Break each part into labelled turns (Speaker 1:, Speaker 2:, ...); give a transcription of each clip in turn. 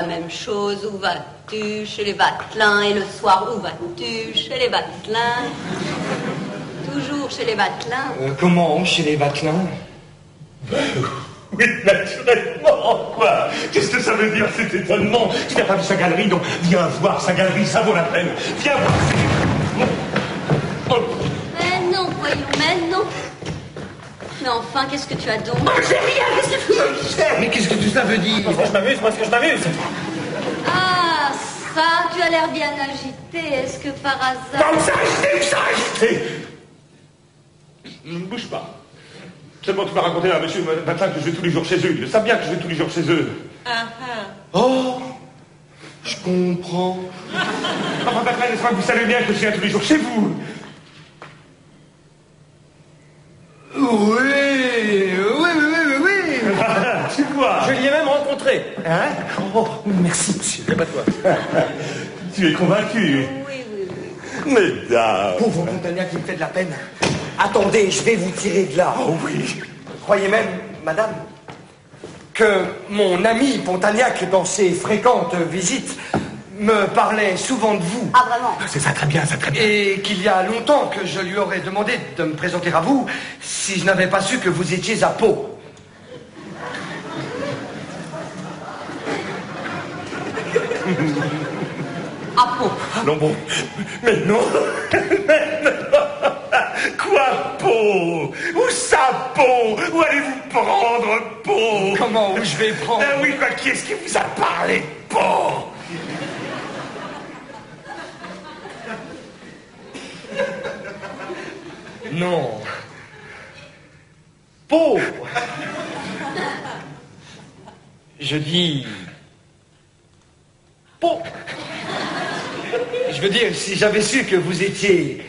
Speaker 1: La même chose, où vas-tu? Chez les Vatelins. Et le soir, où vas-tu? Chez les Vatelins. Toujours chez les Vatelins.
Speaker 2: Comment, chez les Vatelins?
Speaker 3: Oui, naturellement, quoi. Qu'est-ce que ça veut dire, cet étonnement? Tu n'as pas vu sa galerie, donc viens voir sa galerie, ça vaut la peine. Viens voir.
Speaker 1: Mais non, voyons, mais non. Mais enfin, qu'est-ce que tu as donc?
Speaker 3: J'ai rien, qu'est-ce que tu veux?
Speaker 2: Mais qu'est-ce que tout ça veut dire?
Speaker 3: Parce que je m'amuse, parce que je m'amuse.
Speaker 1: Ah, ça, tu as l'air bien agité. Est-ce que par hasard...
Speaker 3: Non, ça agité. Ne bouge pas. Seulement, tu m'as raconté à monsieur Vatelin que je vais tous les jours chez eux. Ils le savent bien que je vais tous les jours chez eux.
Speaker 2: Oh, je comprends.
Speaker 3: Enfin, Vatelin, n'est-ce pas que vous savez bien que je viens tous les jours chez vous?
Speaker 2: Oui.
Speaker 3: Tu vois.
Speaker 4: Je l'y ai même rencontré.
Speaker 3: Hein? Oh, merci, monsieur.
Speaker 4: C'est pas toi.
Speaker 3: Tu es convaincu?
Speaker 1: Oui.
Speaker 3: Mesdames.
Speaker 2: Pauvre Pontagnac qui me fait de la peine. Attendez, je vais vous tirer de là.
Speaker 3: Oh oui.
Speaker 2: Croyez même, madame, que mon ami Pontagnac, dans ses fréquentes visites, me parlait souvent de vous.
Speaker 1: Ah, vraiment?
Speaker 3: C'est ça, très bien, ça, très bien.
Speaker 2: Et qu'il y a longtemps que je lui aurais demandé de me présenter à vous si je n'avais pas su que vous étiez à Pau.
Speaker 1: À Pau.
Speaker 3: Non, bon. Mais non. Mais non. Quoi, Pau? Où ça, Pau? Où allez-vous prendre, Pau?
Speaker 2: Comment, où je vais prendre?
Speaker 3: Ah oui, quoi, qui est-ce qui vous a parlé de Pau?
Speaker 2: Non. Pau. Je dis... Pau. Je veux dire, si j'avais su que vous étiez...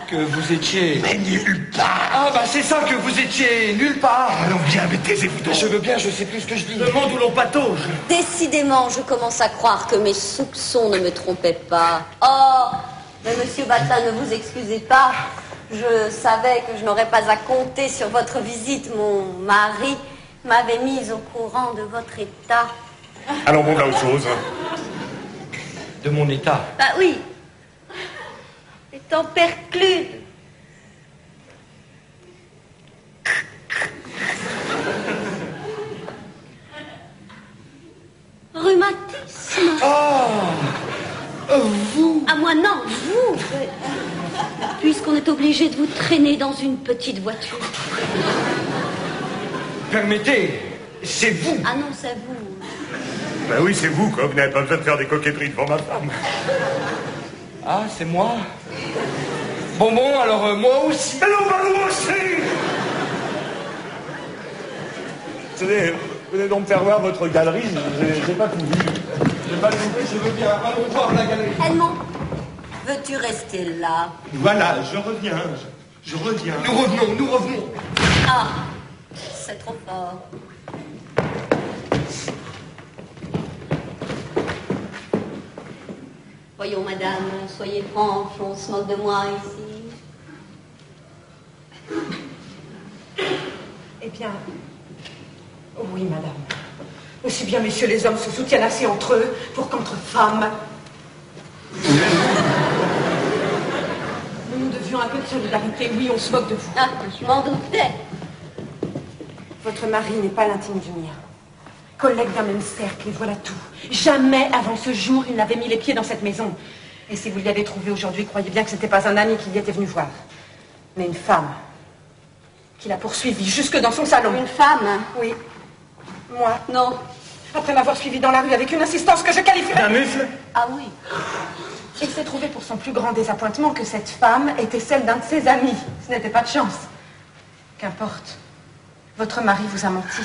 Speaker 2: Que vous étiez...
Speaker 3: Mais nulle part.
Speaker 2: Ah, bah c'est ça, que vous étiez nulle part.
Speaker 3: Allons bien, mais taisez-vous donc.
Speaker 2: Je veux bien, je sais plus ce que je dis. Le monde où l'on patauge.
Speaker 1: Décidément, je commence à croire que mes soupçons ne me trompaient pas. Oh, mais monsieur Vatelin, ne vous excusez pas. Je savais que je n'aurais pas à compter sur votre visite. Mon mari m'avait mise au courant de votre état.
Speaker 3: Allons, bon, là, autre chose.
Speaker 2: De mon état.
Speaker 1: Bah oui, étant perclus. Rhumatisme.
Speaker 2: Vous.
Speaker 1: Ah, moi non, vous. Puisqu'on est obligé de vous traîner dans une petite voiture.
Speaker 2: Permettez, c'est vous.
Speaker 1: Ah non, c'est vous.
Speaker 3: Ben oui, c'est vous, quoi. Vous n'avez pas besoin de faire des coquetteries devant ma femme.
Speaker 2: Ah, c'est moi. Bon, alors moi aussi.
Speaker 3: Mais non, pas vous aussi. Tenez, venez donc me faire voir votre galerie. J'ai pas tout vu.
Speaker 2: J'ai pas trouvé, je veux bien. Allons voir la galerie.
Speaker 1: Edmond, veux-tu rester là?
Speaker 3: Voilà, je reviens. Je reviens.
Speaker 2: Nous revenons.
Speaker 1: Ah, c'est trop fort. Voyons, madame, soyez franche, on se moque de moi ici.
Speaker 5: Eh bien, oui, madame. Aussi bien messieurs les hommes se soutiennent assez entre eux pour qu'entre femmes... Nous devions un peu de solidarité. Oui, on se moque de vous.
Speaker 1: Ah, je m'en doutais.
Speaker 5: Votre mari n'est pas l'intime du mien. Collègue d'un même cercle, et voilà tout. Jamais avant ce jour, il n'avait mis les pieds dans cette maison. Et si vous l'y avez trouvé aujourd'hui, croyez bien que ce n'était pas un ami qui y était venu voir, mais une femme qui l'a poursuivi jusque dans son salon.
Speaker 1: Une femme?
Speaker 5: Oui. Moi.
Speaker 1: Non.
Speaker 5: Après m'avoir suivi dans la rue avec une insistance que je qualifierais...
Speaker 4: Un mufle?
Speaker 1: Ah oui.
Speaker 5: Il s'est trouvé pour son plus grand désappointement que cette femme était celle d'un de ses amis. Ce n'était pas de chance. Qu'importe. Votre mari vous a menti.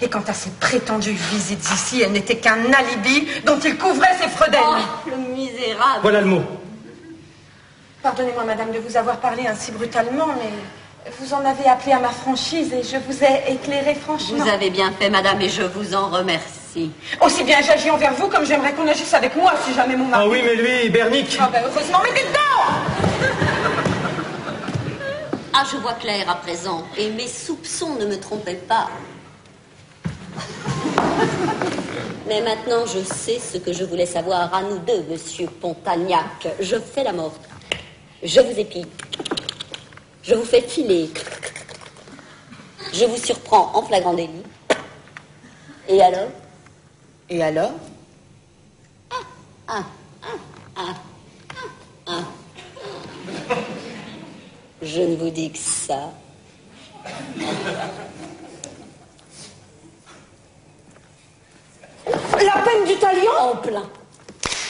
Speaker 5: Et quant à ses prétendues visites ici, elles n'étaient qu'un alibi dont il couvrait ses fredelles.
Speaker 1: Oh, le misérable.
Speaker 4: Voilà le mot.
Speaker 5: Pardonnez-moi, madame, de vous avoir parlé ainsi brutalement, mais vous en avez appelé à ma franchise et je vous ai éclairé franchement.
Speaker 1: Vous avez bien fait, madame, et je vous en remercie.
Speaker 5: Aussi bien j'agis envers vous comme j'aimerais qu'on agisse avec moi si jamais mon mari...
Speaker 4: Ah oui, mais lui, Bernic.
Speaker 5: Ah ben heureusement, mettez dedans.
Speaker 1: Ah, je vois clair à présent, et mes soupçons ne me trompaient pas. Mais maintenant, je sais ce que je voulais savoir à nous deux, monsieur Pontagnac. Je fais la morte. Je vous épie. Je vous fais filer. Je vous surprends en flagrant délit. Et alors?
Speaker 5: Et alors?
Speaker 1: Je ne vous dis que ça.
Speaker 5: La peine du talion?
Speaker 1: En plein.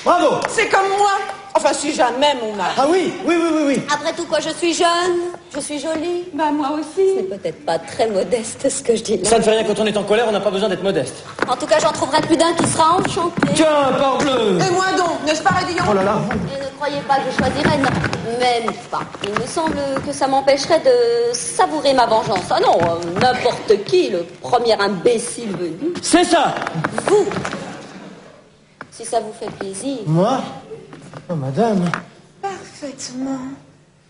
Speaker 4: Bravo!
Speaker 5: C'est comme moi. Enfin, si jamais, mon mari.
Speaker 4: Ah oui.
Speaker 1: Après tout, quoi, je suis jeune, je suis jolie.
Speaker 5: Bah, moi
Speaker 1: C'est
Speaker 5: aussi.
Speaker 1: peut-être pas très modeste ce que je dis là.
Speaker 4: Ça ne fait rien quand on est en colère, on n'a pas besoin d'être modeste.
Speaker 1: En tout cas, j'en trouverai plus d'un qui sera enchanté.
Speaker 4: Tiens, parbleu!
Speaker 5: Et moi donc, n'est-ce pas, Rédillon?
Speaker 4: Oh là là, vous!
Speaker 1: Et ne croyez pas que je choisirais, non, même pas. Il me semble que ça m'empêcherait de savourer ma vengeance. Ah non, n'importe qui, le premier imbécile venu.
Speaker 4: C'est ça!
Speaker 1: Vous, si ça vous fait plaisir.
Speaker 4: Moi? Oh, madame.
Speaker 5: Parfaitement.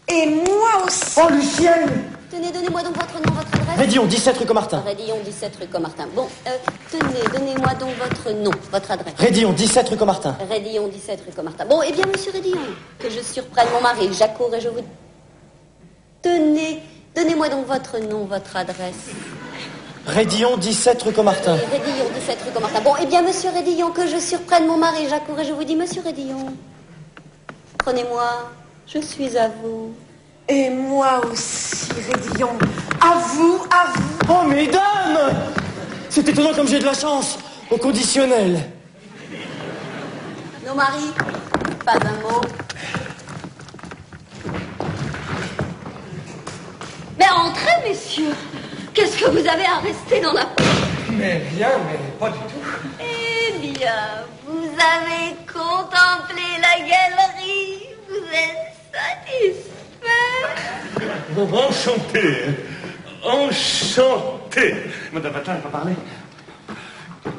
Speaker 5: Et moi aussi.
Speaker 4: Oh, Lucienne!
Speaker 1: Tenez, donnez-moi donc votre nom, votre adresse.
Speaker 4: Rédillon, 17 rue Comartin.
Speaker 1: Rédillon 17 rue Comartin. Bon, tenez, donnez-moi donc votre nom, votre adresse.
Speaker 4: Rédillon, 17 rue Comartin.
Speaker 1: Rédillon 17 rue Comartin. Bon, eh bien, monsieur Rédillon, que je surprenne mon mari, j'accours et je vous... Tenez, donnez-moi donc votre nom, votre adresse.
Speaker 4: Rédillon, 17 rue Comartin.
Speaker 1: Rédillon 17 rue Comartin. Bon, eh bien, monsieur Rédillon, que je surprenne mon mari, j'accours et je vous dis, monsieur Rédillon, prenez-moi, je suis à vous.
Speaker 5: Et moi aussi, Rédillon. À vous, à vous.
Speaker 4: Oh, mesdames! C'est étonnant comme j'ai de la chance. Au conditionnel.
Speaker 1: Nos maris, pas un mot. Mais entrez, messieurs. Qu'est-ce que vous avez à rester dans la porte?
Speaker 2: Mais rien, mais pas du tout.
Speaker 1: Eh bien, vous avez contemplé la galerie. Vous êtes satisfait?
Speaker 3: Enchanté. Enchanté. Madame Patin n'a pas parlé.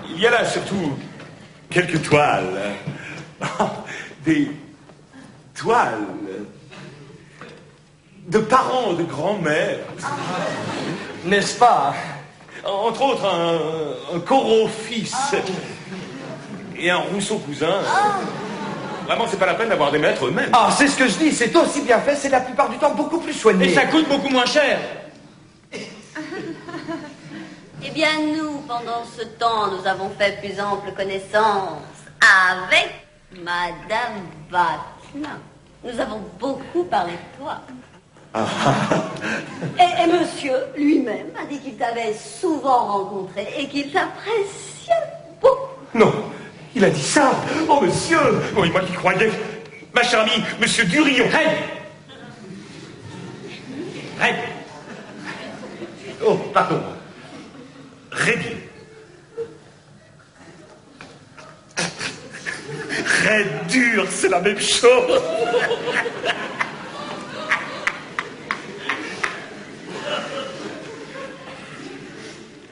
Speaker 3: Il y a là surtout quelques toiles. Des toiles de parents, de grand-mère.
Speaker 2: N'est-ce pas?
Speaker 3: Entre autres, un Corot fils et un Rousseau cousin. Vraiment, c'est pas la peine d'avoir des maîtres eux-mêmes.
Speaker 2: Ah, c'est ce que je dis, c'est aussi bien fait, c'est la plupart du temps beaucoup plus soigné.
Speaker 4: Et ça coûte beaucoup moins cher.
Speaker 1: Eh bien, nous, pendant ce temps, nous avons fait plus ample connaissance avec Madame Vatelin. Nous avons beaucoup parlé de toi. Et monsieur lui-même a dit qu'il t'avait souvent rencontré et qu'il t'appréciait beaucoup.
Speaker 3: Non, il a dit ça. Oh, monsieur. Oui, moi qui croyais. Ma chère amie, monsieur Durillon. Red. Oh, pardon. Rédillon. Red dur, c'est la même chose.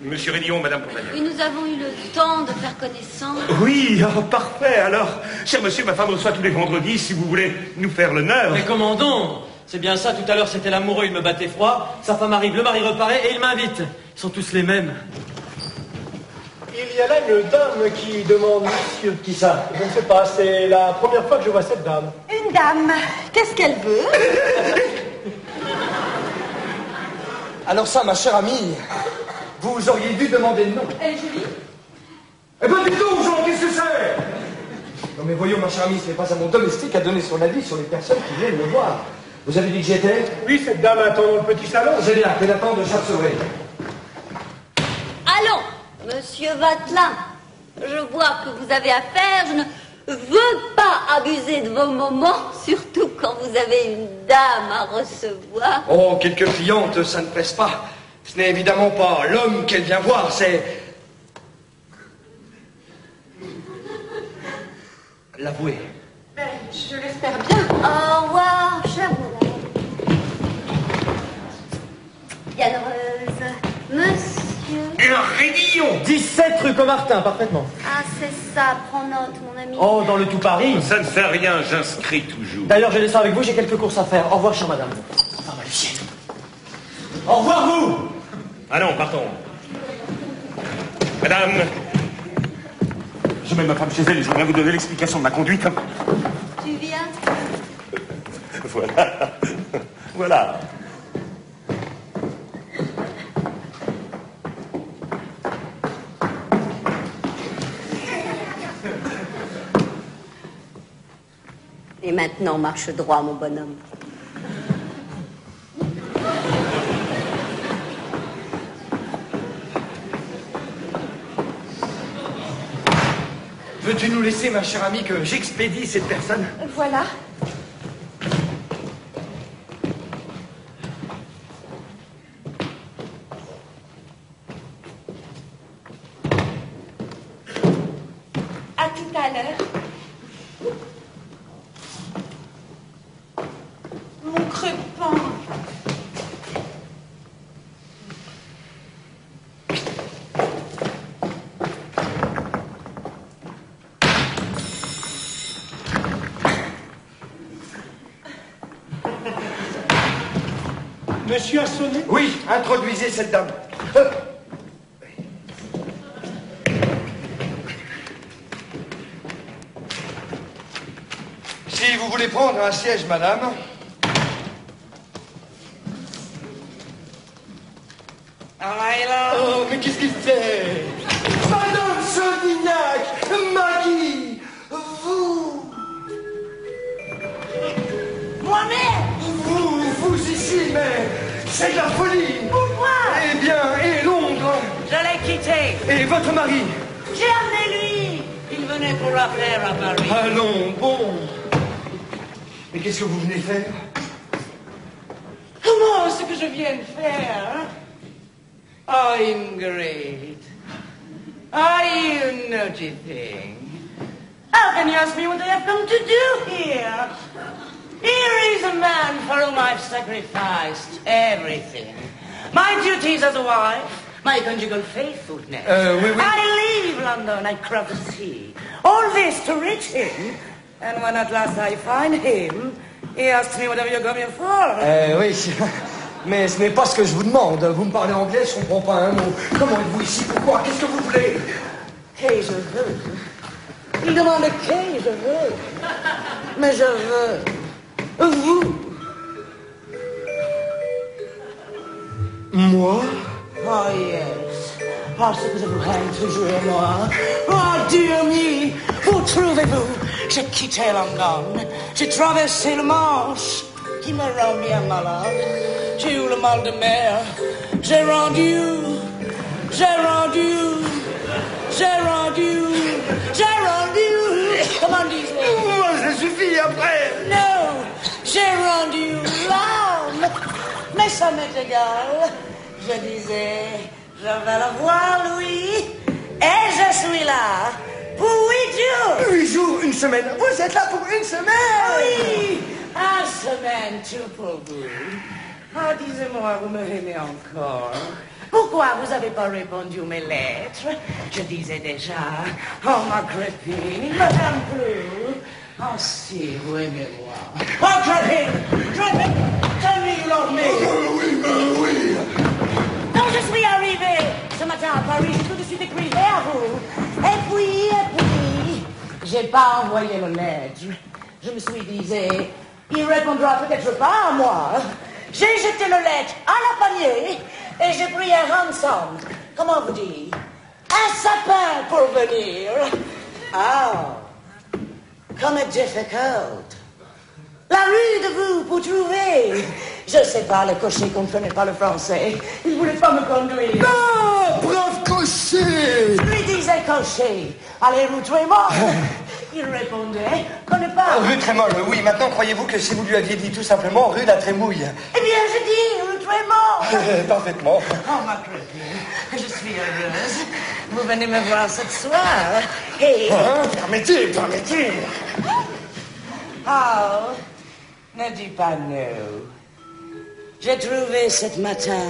Speaker 3: Monsieur Rédillon, Madame Pontagnac.
Speaker 1: Oui, nous avons eu le temps de faire connaissance.
Speaker 3: Oui, oh, parfait. Alors, cher monsieur, ma femme reçoit tous les vendredis, si vous voulez nous faire l'honneur.
Speaker 4: Mais commandons! C'est bien ça, tout à l'heure c'était l'amoureux, il me battait froid. Sa femme arrive, le mari reparaît et il m'invite. Ils sont tous les mêmes.
Speaker 6: Il y a là une dame qui demande monsieur.
Speaker 4: Qui ça?
Speaker 6: Je ne sais pas, c'est la première fois que je vois cette dame.
Speaker 5: Une dame. Qu'est-ce qu'elle veut?
Speaker 2: Alors ça, ma chère amie, vous auriez dû demander le nom.
Speaker 5: Elle est jolie?
Speaker 2: Eh ben du tout, Jean, qu'est-ce que c'est? Non mais voyons, ma chère amie, ce n'est pas à mon domestique à donner son avis sur les personnes qui viennent me voir. Vous avez dit que j'étais?
Speaker 6: Oui, cette dame attend dans le petit salon.
Speaker 2: C'est bien, qu'elle attend de s'assurer.
Speaker 1: Allons, monsieur Vatelin, je vois que vous avez affaire. Je ne veux pas abuser de vos moments, surtout quand vous avez une dame à recevoir.
Speaker 2: Oh, quelques clientes, ça ne presse pas. Ce n'est évidemment pas l'homme qu'elle vient voir, c'est... l'avoué.
Speaker 5: Ben, je l'espère bien.
Speaker 1: Au revoir, chère madame. Bien heureuse. Monsieur.
Speaker 3: Un Rédillon.
Speaker 4: 17 rue Comartin, parfaitement.
Speaker 1: Ah, c'est ça, prends note, mon ami.
Speaker 4: Oh, dans le tout Paris.
Speaker 3: Ça ne fait rien, j'inscris toujours.
Speaker 4: D'ailleurs, je laisse avec vous, j'ai quelques courses à faire. Au revoir, chère madame. Enfin, ma Lucienne.
Speaker 3: Au revoir, vous. Ah non, pardon. Madame, je mets ma femme chez elle et je voudrais vous donner l'explication de ma conduite.
Speaker 1: Tu viens?
Speaker 3: Voilà. Voilà.
Speaker 1: Et maintenant, marche droit, mon bonhomme.
Speaker 2: Veux-tu nous laisser, ma chère amie, que j'expédie cette personne?
Speaker 5: Voilà. À tout à l'heure. Mon crépin.
Speaker 6: Monsieur a sonné?
Speaker 2: Oui, introduisez cette dame. Si vous voulez prendre un siège, madame. Oh, mais qu'est-ce qu'il fait? Madame Sodignac, Maggie, vous...
Speaker 7: Moi-même!
Speaker 2: Vous ici, mais c'est de la folie.
Speaker 7: Pourquoi?
Speaker 2: Eh bien, et Londres?
Speaker 7: Je l'ai quitté.
Speaker 2: Et votre mari?
Speaker 7: J'ai amené lui. Il venait pour l'affaire à Paris.
Speaker 2: Allons, bon. Mais qu'est-ce que vous venez faire?
Speaker 7: Comment ce que je viens de faire? Oh, Ingrid. Are you noticing? How can you ask me what I have come to do here? Here is a man for whom I've sacrificed everything. My duties as a wife, my conjugal faithfulness.
Speaker 2: Oui.
Speaker 7: I leave London, I cross the sea. All this to reach him. And when at last I find him, he asks me whatever you're coming for.
Speaker 2: Oui, mais ce n'est pas ce que je vous demande. Vous me parlez anglais, je comprends pas un mot. Comment êtes-vous ici? Pourquoi? Qu'est-ce que vous voulez?
Speaker 7: Qu'est-ce que je veux? Il demande qu'est-ce que je veux. Mais je veux vous.
Speaker 2: Moi?
Speaker 7: Oh yes, parce que je vous aime toujours moi. Oh Dieu mien, vous trouvez-vous? J'ai quitté London, j'ai traversé le Manche, qui me rend bien malade. J'ai eu le mal de mer, j'ai rendu. Comment dis-je?
Speaker 2: Moi, ça suffit après.
Speaker 7: Non, j'ai rendu l'âme, mais ça m'est égal. Je disais, je vais le voir, Louis, et je suis là pour 8 jours.
Speaker 2: 8 jours, une semaine. Vous êtes là pour une semaine?
Speaker 7: Oui, une semaine tout pour vous. Ah, disez-moi, vous me aimez encore? Pourquoi vous n'avez pas répondu mes lettres? Je disais déjà, oh ma crépine, il ne m'aime plus. Oh si, vous aimez-moi. Oh crépine, tell me you love me.
Speaker 2: Oui.
Speaker 7: Quand je suis arrivée ce matin à Paris, j'ai tout de suite écrit à vous. Et puis, j'ai pas envoyé le lettre. Je me suis dit, il répondra peut-être pas à moi. J'ai jeté le lettre à la panier et j'ai pris un rançon. Comment vous dire? Un sapin pour venir. Oh, comme it's difficult. La rue de vous pour trouver. Je sais pas, le cocher ne comprenait pas le français. Il voulait pas me conduire.
Speaker 2: Non, brave cocher.
Speaker 7: Je lui disais cocher. Allez, rue Trémol. Il répondait, connais pas.
Speaker 2: Rue Trémol, oui. Maintenant, croyez-vous que si vous lui aviez dit tout simplement rue la Trémouille?
Speaker 7: Eh bien, je dis rue Trémol.
Speaker 2: Parfaitement.
Speaker 7: Oh, ma crépine, je suis heureuse. Vous venez me voir ce soir. Et...
Speaker 2: Permettez.
Speaker 7: Oh, ne dis pas non. J'ai trouvé ce matin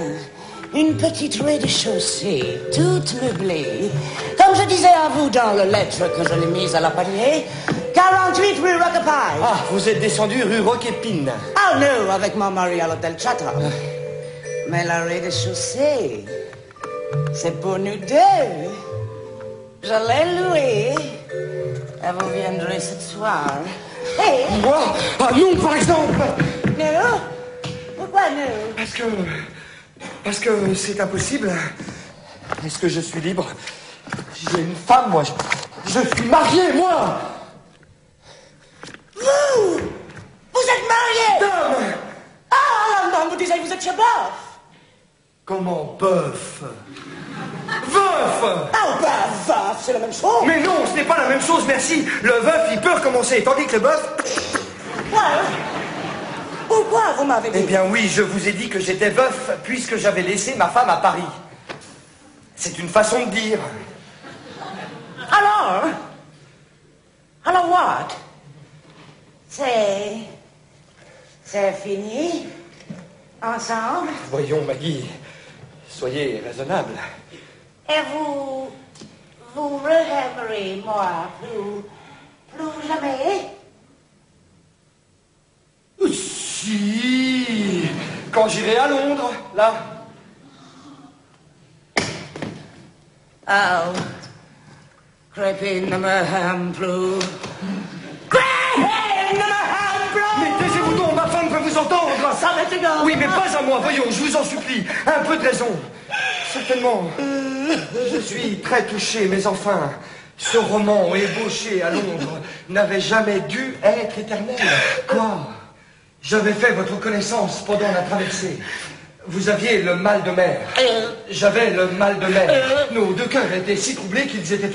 Speaker 7: une petite rez-de-chaussée, toute meublée. Comme je disais à vous dans la lettre que je l'ai mise à la panier, 48 rue Rockepaille.
Speaker 2: Ah, vous êtes descendu rue Roquépine.
Speaker 7: Oh non, avec mon mari à l'hôtel Chatham. Mais la rez-de-chaussée, c'est pour nous deux. Je l'ai loué. Et vous viendrez ce soir. Hey.
Speaker 2: Moi? Ah non, par exemple!
Speaker 7: Non? Pourquoi non?
Speaker 2: Parce que c'est impossible. Est-ce que je suis libre? J'ai une femme, moi. Je suis marié, moi!
Speaker 7: Vous êtes marié?
Speaker 2: Dame!
Speaker 7: Ah, non, vous disiez que vous êtes chez Boeuf.
Speaker 2: Comment bœuf? Veuf!
Speaker 7: Ah, bah, va, c'est la même chose.
Speaker 2: Mais non, ce n'est pas la même chose, merci. Le veuf, il peut recommencer, tandis que le bœuf...
Speaker 7: Pourquoi vous m'avez dit?
Speaker 2: Eh bien oui, je vous ai dit que j'étais veuf puisque j'avais laissé ma femme à Paris. C'est une façon de dire.
Speaker 7: Alors what? C'est fini? Ensemble?
Speaker 2: Voyons, Maggie, soyez raisonnable.
Speaker 7: Et vous re-aimerez moi plus jamais?
Speaker 2: Si, quand j'irai à Londres, là.
Speaker 7: Oh, Crépine ne me aime plus. Crépine ne me aime plus!
Speaker 2: Mais taisez-vous donc, ma femme peut vous entendre.
Speaker 7: Ça va te gagner.
Speaker 2: Oui, mais pas à moi, voyons, je vous en supplie. Un peu de raison. Certainement. Je suis très touché, mais enfin, ce roman ébauché à Londres n'avait jamais dû être éternel. Quoi? J'avais fait votre connaissance pendant la traversée. Vous aviez le mal de mer. J'avais le mal de mer. Nos deux cœurs étaient si troublés qu'ils étaient